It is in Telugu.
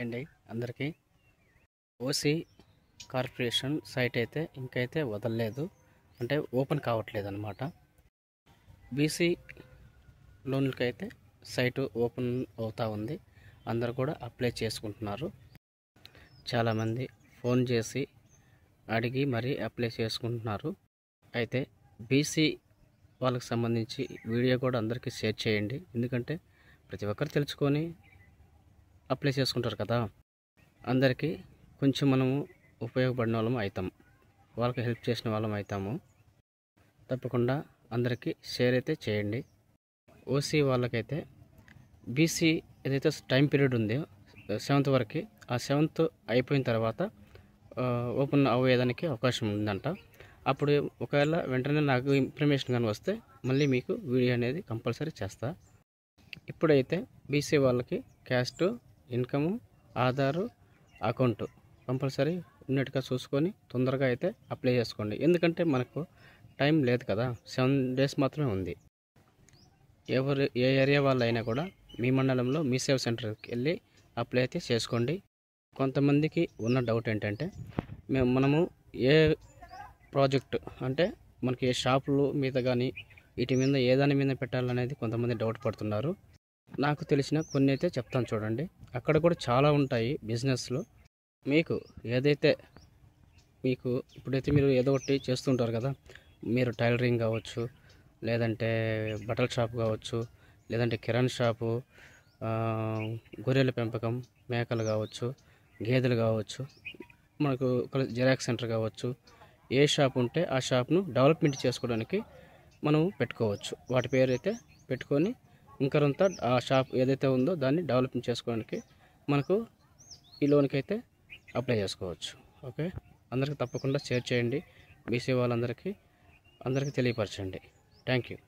అండి అందరికీ. ఓసీ కార్పొరేషన్ సైట్ అయితే ఇంకైతే వదలలేదు, అంటే ఓపెన్ కావట్లేదు అనమాట. బీసీ లోన్లకైతే సైటు ఓపెన్ అవుతూ ఉంది, అందరు కూడా అప్లై చేసుకుంటున్నారు. చాలామంది ఫోన్ చేసి అడిగి మరీ అప్లై చేసుకుంటున్నారు. అయితే బీసీ వాళ్ళకి సంబంధించి వీడియో కూడా అందరికీ షేర్ చేయండి, ఎందుకంటే ప్రతి ఒక్కరు తెలుసుకొని అప్లై చేసుకుంటారు కదా. అందరికీ కొంచెం మనము ఉపయోగపడిన వాళ్ళం అవుతాం, వాళ్ళకి హెల్ప్ చేసిన వాళ్ళం అవుతాము. తప్పకుండా అందరికీ షేర్ అయితే చేయండి. ఓసీ వాళ్ళకైతే బీసీ ఏదైతే టైం పీరియడ్ ఉందో 7th వరకు, ఆ 7th అయిపోయిన తర్వాత ఓపెన్ అవ్వేదానికి అవకాశం ఉందంట. అప్పుడు ఒకవేళ వెంటనే నాకు ఇన్ఫర్మేషన్ కానీ వస్తే మళ్ళీ మీకు వీడియో అనేది కంపల్సరీ చేస్తా. ఇప్పుడైతే బీసీ వాళ్ళకి caste, income, Aadhaar, account compulsory ఉన్నట్టుగా చూసుకొని తొందరగా అయితే అప్లై చేసుకోండి, ఎందుకంటే మనకు టైం లేదు కదా, 7 days మాత్రమే ఉంది. ఏ ఏరియా వాళ్ళు అయినా కూడా మీ మండలంలో మీ సేవ సెంటర్కి వెళ్ళి అప్లై అయితే చేసుకోండి. కొంతమందికి ఉన్న డౌట్ ఏంటంటే మనము ఏ ప్రాజెక్టు అంటే మనకి ఏ షాపులు మీద కానీ వీటి మీద ఏ దాని మీద పెట్టాలనేది కొంతమంది డౌట్ పడుతున్నారు. నాకు తెలిసిన కొన్ని అయితే చెప్తాను చూడండి. అక్కడ కూడా చాలా ఉంటాయి బిజినెస్లు. మీకు ఏదైతే మీకు ఇప్పుడైతే మీరు ఏదో ఒకటి చేస్తుంటారు కదా, మీరు టైలరింగ్ కావచ్చు, లేదంటే బట్టల షాప్ కావచ్చు, లేదంటే కిరాణా షాపు, గొర్రెల పెంపకం, మేకలు కావచ్చు, గేదెలు కావచ్చు, మనకు జిరాక్స్ సెంటర్ కావచ్చు, ఏ షాప్ ఉంటే ఆ షాప్ను డెవలప్మెంట్ చేసుకోవడానికి మనం పెట్టుకోవచ్చు. వాటి పేరు అయితే పెట్టుకొని ఇంకరంతా ఆ షాప్ ఏదైతే ఉందో దాన్ని డెవలప్మెంట్ చేసుకోవడానికి మనకు ఈ లోన్కి అయితే అప్లై చేసుకోవచ్చు. ఓకే, అందరికీ తప్పకుండా షేర్ చేయండి. బీసీ వాళ్ళందరికీ తెలియపరచండి. Thank you.